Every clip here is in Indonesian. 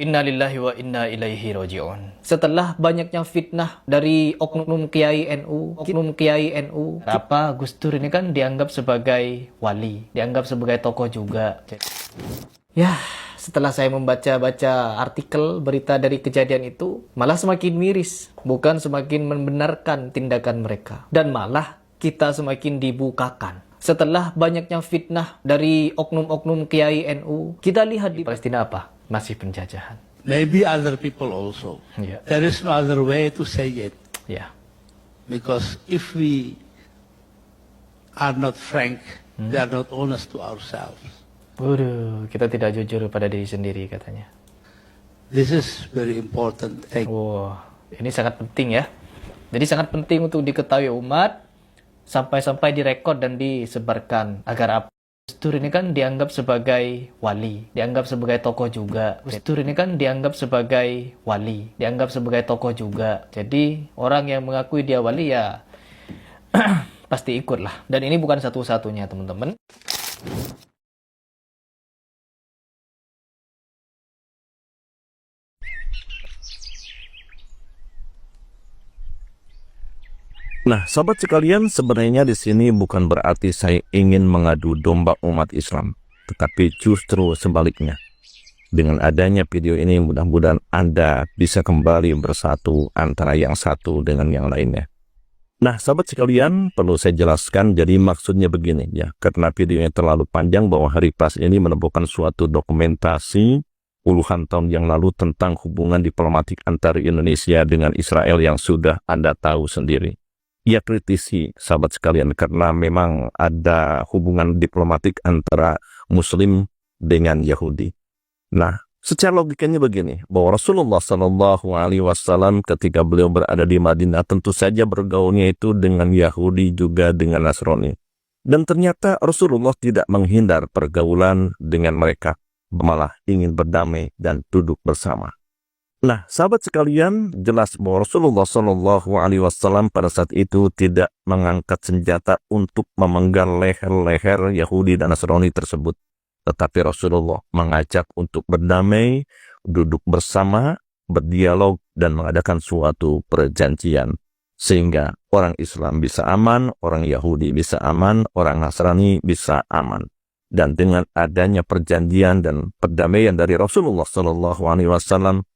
Innalillahi wa inna ilaihi raji'un. Setelah banyaknya fitnah dari oknum Kiai NU, apa Gus Dur ini kan dianggap sebagai wali, dianggap sebagai tokoh juga. Ya, setelah saya membaca-baca artikel berita dari kejadian itu, malah semakin miris, bukan semakin membenarkan tindakan mereka. Dan malah kita semakin dibukakan. Setelah banyaknya fitnah dari oknum-oknum Kiai NU, kita lihat di Palestina apa? Masih penjajahan. Maybe other people also. Yeah. There is no other way to say it. Ya. Because if we are not frank, we are not honest to ourselves. Waduh, kita tidak jujur pada diri sendiri katanya. This is very important thing. Wow, ini sangat penting ya. Jadi sangat penting untuk diketahui umat, sampai-sampai direkod dan disebarkan. Agar apa? Gus Dur ini kan dianggap sebagai wali, dianggap sebagai tokoh juga. Gus Dur ini kan dianggap sebagai wali, dianggap sebagai tokoh juga. Jadi orang yang mengakui dia wali ya pasti ikut lah. Dan ini bukan satu-satunya teman-teman. Nah, sahabat sekalian, sebenarnya di sini bukan berarti saya ingin mengadu domba umat Islam, tetapi justru sebaliknya. Dengan adanya video ini, mudah-mudahan Anda bisa kembali bersatu antara yang satu dengan yang lainnya. Nah, sahabat sekalian, perlu saya jelaskan, jadi maksudnya begini ya, karena videonya terlalu panjang bahwa Hari Pers ini menemukan suatu dokumentasi puluhan tahun yang lalu tentang hubungan diplomatik antara Indonesia dengan Israel yang sudah Anda tahu sendiri. Ya, kritisi sahabat sekalian, karena memang ada hubungan diplomatik antara Muslim dengan Yahudi. Nah, secara logikanya begini, bahwa Rasulullah SAW ketika beliau berada di Madinah tentu saja bergaulnya itu dengan Yahudi juga dengan Nasrani. Dan ternyata Rasulullah tidak menghindar pergaulan dengan mereka, malah ingin berdamai dan duduk bersama. Nah, sahabat sekalian, jelas bahwa Rasulullah SAW pada saat itu tidak mengangkat senjata untuk memenggal leher-leher Yahudi dan Nasrani tersebut. Tetapi Rasulullah mengajak untuk berdamai, duduk bersama, berdialog, dan mengadakan suatu perjanjian. Sehingga orang Islam bisa aman, orang Yahudi bisa aman, orang Nasrani bisa aman. Dan dengan adanya perjanjian dan perdamaian dari Rasulullah SAW,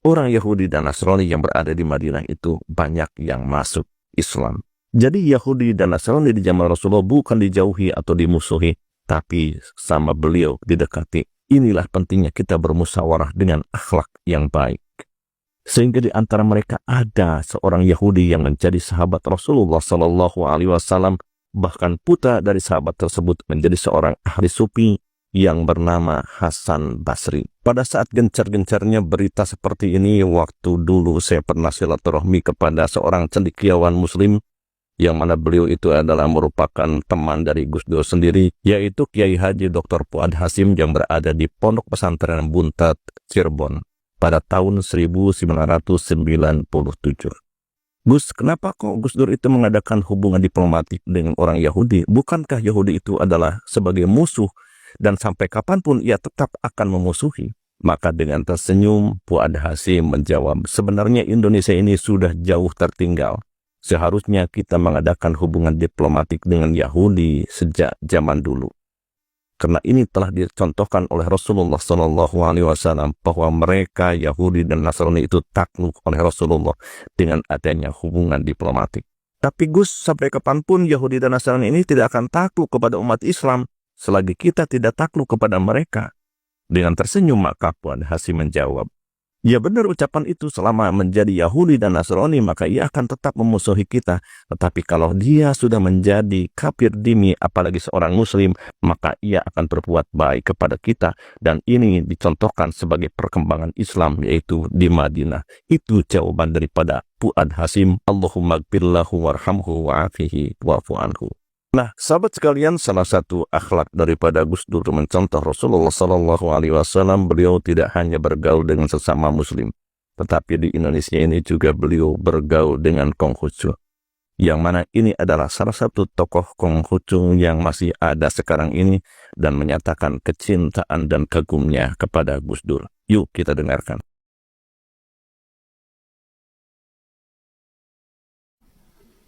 orang Yahudi dan Nasrani yang berada di Madinah itu banyak yang masuk Islam. Jadi Yahudi dan Nasrani di zaman Rasulullah bukan dijauhi atau dimusuhi, tapi sama beliau didekati. Inilah pentingnya kita bermusyawarah dengan akhlak yang baik. Sehingga di antara mereka ada seorang Yahudi yang menjadi sahabat Rasulullah SAW, bahkan putra dari sahabat tersebut menjadi seorang ahli sufi yang bernama Hasan Basri. Pada saat gencar-gencarnya berita seperti ini, waktu dulu saya pernah silaturahmi kepada seorang cendekiawan Muslim, yang mana beliau itu adalah merupakan teman dari Gus Dur sendiri, yaitu Kiai Haji Dr. Fuad Hasim yang berada di Pondok Pesantren Buntat, Cirebon, pada tahun 1997. Gus, kenapa kok Gus Dur itu mengadakan hubungan diplomatik dengan orang Yahudi? Bukankah Yahudi itu adalah sebagai musuh dan sampai kapanpun ia tetap akan memusuhi? Maka dengan tersenyum, Fuad Hasim menjawab, sebenarnya Indonesia ini sudah jauh tertinggal. Seharusnya kita mengadakan hubungan diplomatik dengan Yahudi sejak zaman dulu. Karena ini telah dicontohkan oleh Rasulullah SAW bahwa mereka Yahudi dan Nasrani itu takluk oleh Rasulullah dengan adanya hubungan diplomatik. Tapi Gus, sampai kapanpun Yahudi dan Nasrani ini tidak akan takluk kepada umat Islam selagi kita tidak takluk kepada mereka. Dengan tersenyum maka Fuad Hasim menjawab, ya benar ucapan itu, selama menjadi Yahudi dan Nasrani maka ia akan tetap memusuhi kita. Tetapi kalau dia sudah menjadi kafir dhimmi, apalagi seorang Muslim, maka ia akan berbuat baik kepada kita. Dan ini dicontohkan sebagai perkembangan Islam, yaitu di Madinah. Itu jawaban daripada Fuad Hasim. Allahumma gfirlahu warhamhu wa'afihi wa'fu anhu. Nah, sahabat sekalian, salah satu akhlak daripada Gus Dur mencontoh Rasulullah SAW, beliau tidak hanya bergaul dengan sesama Muslim, tetapi di Indonesia ini juga beliau bergaul dengan Konghucu, yang mana ini adalah salah satu tokoh Konghucu yang masih ada sekarang ini dan menyatakan kecintaan dan kagumnya kepada Gus Dur. Yuk kita dengarkan.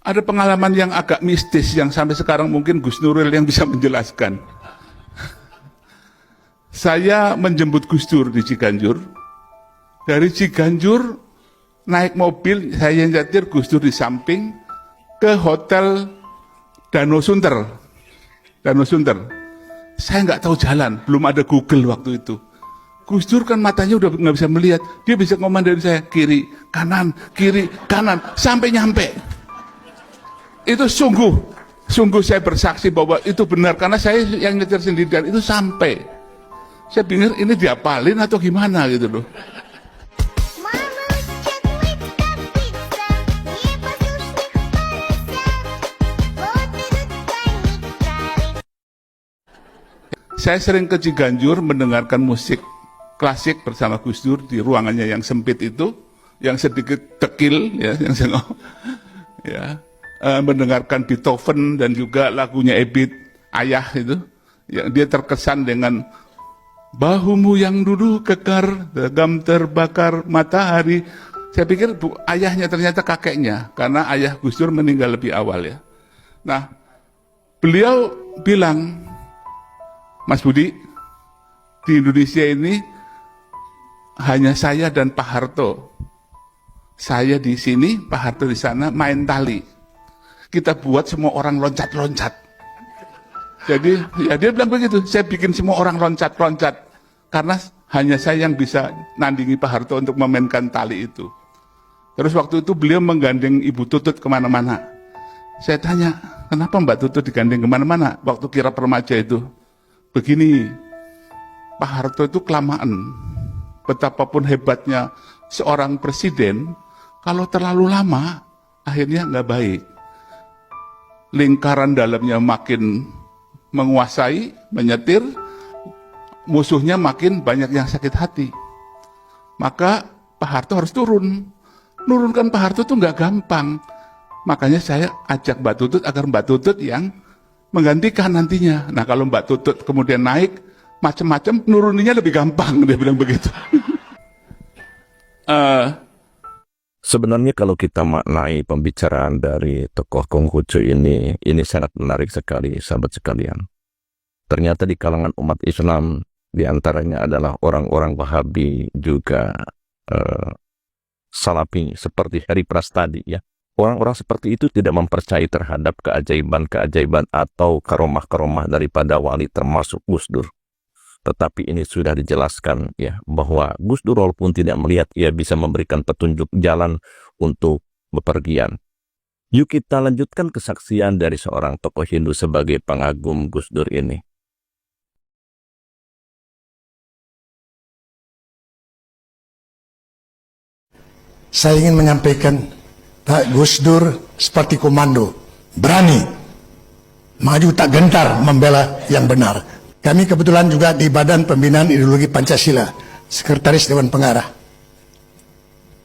ada pengalaman yang agak mistis yang sampai sekarang mungkin Gus Nuril yang bisa menjelaskan. Saya menjemput Gus Dur di Ciganjur. Dari Ciganjur naik mobil, saya nyetir, Gus Dur di samping ke hotel Danau Sunter. Danau Sunter. Saya nggak tahu jalan, belum ada Google waktu itu. Gus Dur kan matanya udah nggak bisa melihat, dia bisa ngomong dari saya kiri kanan sampai nyampe. Itu sungguh saya bersaksi bahwa itu benar karena saya yang nyetir sendiri dan itu sampai. Saya pikir ini diapalin atau gimana gitu loh. Saya sering ke Ciganjur mendengarkan musik klasik bersama Gus Dur di ruangannya yang sempit itu, yang sedikit dekil, ya, yang ya, mendengarkan Beethoven dan juga lagunya Ebit Ayah itu, yang dia terkesan dengan bahumu yang dulu kekar, legam terbakar matahari. Saya pikir ayahnya ternyata kakeknya, karena ayah Gus Dur meninggal lebih awal ya. Nah, beliau bilang, Mas Budi, di Indonesia ini hanya saya dan Pak Harto. Saya di sini, Pak Harto di sana, main tali. Kita buat semua orang loncat-loncat. Jadi, ya dia bilang begitu, saya bikin semua orang loncat-loncat. Karena hanya saya yang bisa nandingi Pak Harto untuk memainkan tali itu. Terus waktu itu beliau menggandeng Ibu Tutut kemana-mana. Saya tanya, kenapa Mbak Tutut digandeng kemana-mana waktu kirap remaja itu? Begini, Pak Harto itu kelamaan. Betapapun hebatnya seorang presiden, kalau terlalu lama, akhirnya nggak baik. Lingkaran dalamnya makin menguasai, menyetir, musuhnya makin banyak yang sakit hati. Maka Pak Harto harus turun. Nurunkan Pak Harto itu nggak gampang. Makanya saya ajak Mbak Tutut agar Mbak Tutut yang menggantikan nantinya. Nah kalau Mbak Tutut kemudian naik, macam-macam, nuruninya lebih gampang, dia bilang begitu. Sebenarnya kalau kita maknai pembicaraan dari tokoh Konghucu ini sangat menarik sekali, sahabat sekalian. Ternyata di kalangan umat Islam, diantaranya adalah orang-orang Wahabi, juga Salafi, seperti Heri Prastadi ya. Orang-orang seperti itu tidak mempercayai terhadap keajaiban-keajaiban atau karomah-karomah daripada wali termasuk Gus Dur. Tetapi ini sudah dijelaskan ya, bahwa Gus Dur walaupun tidak melihat, ia bisa memberikan petunjuk jalan untuk bepergian. Yuk kita lanjutkan kesaksian dari seorang tokoh Hindu sebagai pengagum Gus Dur ini. Saya ingin menyampaikan Pak Gus Dur seperti komando, berani, maju tak gentar membela yang benar. Kami kebetulan juga di Badan Pembinaan Ideologi Pancasila, Sekretaris Dewan Pengarah.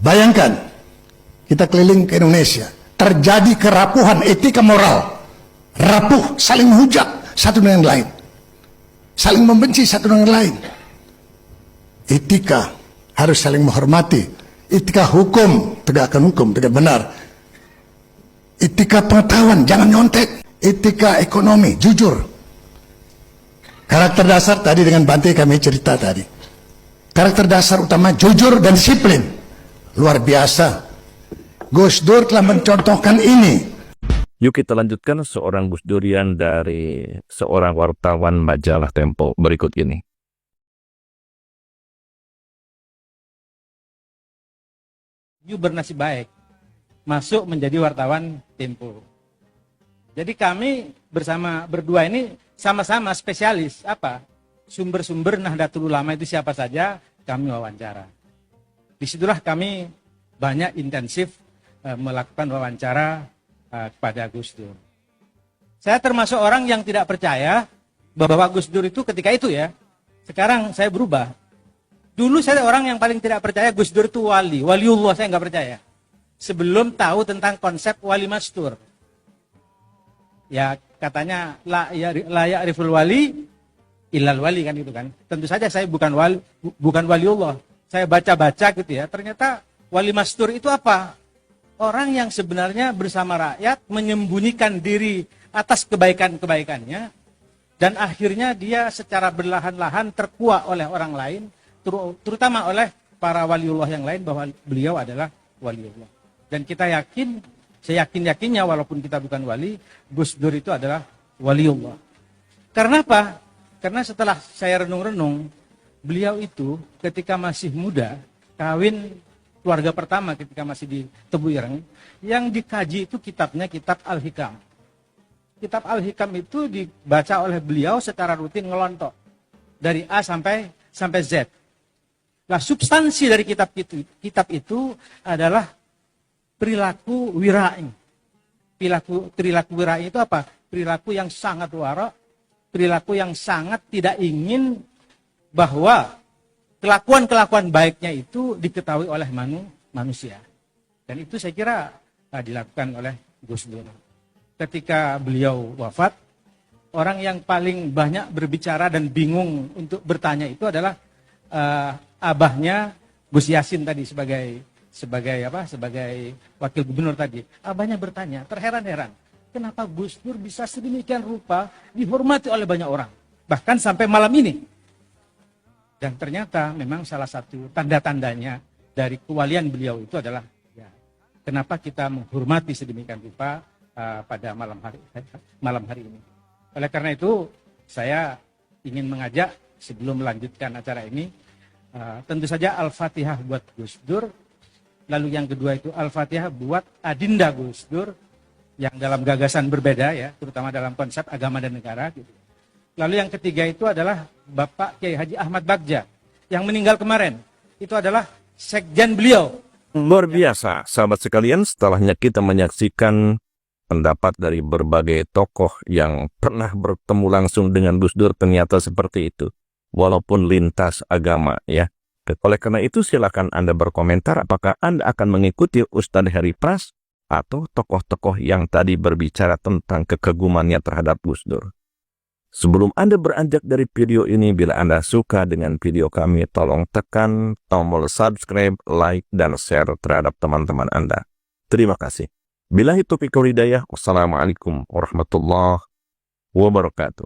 Bayangkan, kita keliling ke Indonesia, terjadi kerapuhan etika moral, rapuh, saling menghujat satu dengan yang lain, saling membenci satu dengan yang lain. Etika harus saling menghormati. Etika hukum, tegakkan hukum, tegak benar. Etika pengetahuan, jangan nyontek. Etika ekonomi, jujur. Karakter dasar tadi dengan Bante kami cerita tadi. Karakter dasar utama jujur dan disiplin. Luar biasa. Gus Dur telah mencontohkan ini. Yuk kita lanjutkan seorang Gus Durian dari seorang wartawan majalah Tempo berikut ini. You bernasib baik masuk menjadi wartawan Tempo. Jadi kami berdua ini sama-sama spesialis apa? Sumber-sumber Nahdlatul Ulama itu siapa saja kami wawancara. Disitulah kami banyak intensif melakukan wawancara kepada Gus Dur. Saya termasuk orang yang tidak percaya bahwa Gus Dur itu ketika itu ya. Sekarang saya berubah. Dulu saya orang yang paling tidak percaya Gus Dur itu waliullah, saya nggak percaya. Sebelum tahu tentang konsep wali mastur. Ya katanya la ya'riful wali illal wali kan itu kan. Tentu saja saya bukan waliullah. Saya baca-baca gitu ya, ternyata wali mastur itu apa? orang yang sebenarnya bersama rakyat menyembunyikan diri atas kebaikan-kebaikannya, dan akhirnya dia secara berlahan-lahan terkuak oleh orang lain, terutama oleh para waliullah yang lain, bahwa beliau adalah waliullah. Dan kita yakin, seyakin-yakinnya walaupun kita bukan wali, Gus Dur itu adalah waliullah. Karena apa? Karena setelah saya renung-renung, beliau itu ketika masih muda, kawin keluarga pertama ketika masih di Tebu Ireng, yang dikaji itu kitabnya kitab Al-Hikam. Kitab Al-Hikam itu dibaca oleh beliau secara rutin ngelontok dari A sampai Z. Nah, substansi dari kitab itu adalah perilaku wirai. Perilaku wirai itu apa? Perilaku yang sangat wara, perilaku yang sangat tidak ingin bahwa kelakuan-kelakuan baiknya itu diketahui oleh manusia. Dan itu saya kira dilakukan oleh Gus Dur. Ketika beliau wafat, orang yang paling banyak berbicara dan bingung untuk bertanya itu adalah abahnya Gus Yasin tadi sebagai wakil gubernur tadi. Abahnya bertanya, terheran-heran, kenapa Gus Dur bisa sedemikian rupa dihormati oleh banyak orang, bahkan sampai malam ini. Dan ternyata memang salah satu tanda-tandanya dari kewalian beliau itu adalah kenapa kita menghormati sedemikian rupa pada malam hari ini. Oleh karena itu saya ingin mengajak sebelum melanjutkan acara ini, tentu saja Al-Fatihah buat Gus Dur, lalu yang kedua itu Al-Fatihah buat Adinda Gus Dur yang dalam gagasan berbeda ya, terutama dalam konsep agama dan negara gitu. Lalu yang ketiga itu adalah Bapak Kiai Haji Ahmad Bagja yang meninggal kemarin. Itu adalah sekjen beliau. Luar biasa, sahabat sekalian, setelahnya kita menyaksikan pendapat dari berbagai tokoh yang pernah bertemu langsung dengan Gus Dur, ternyata seperti itu. Walaupun lintas agama ya. Oleh karena itu silakan Anda berkomentar apakah Anda akan mengikuti Ustadz Heri Pras atau tokoh-tokoh yang tadi berbicara tentang kekagumannya terhadap Gus Dur. Sebelum Anda beranjak dari video ini, bila Anda suka dengan video kami, tolong tekan tombol subscribe, like, dan share terhadap teman-teman Anda. Terima kasih. Billahi taufiq wal hidayah. Wassalamualaikum warahmatullahi wabarakatuh.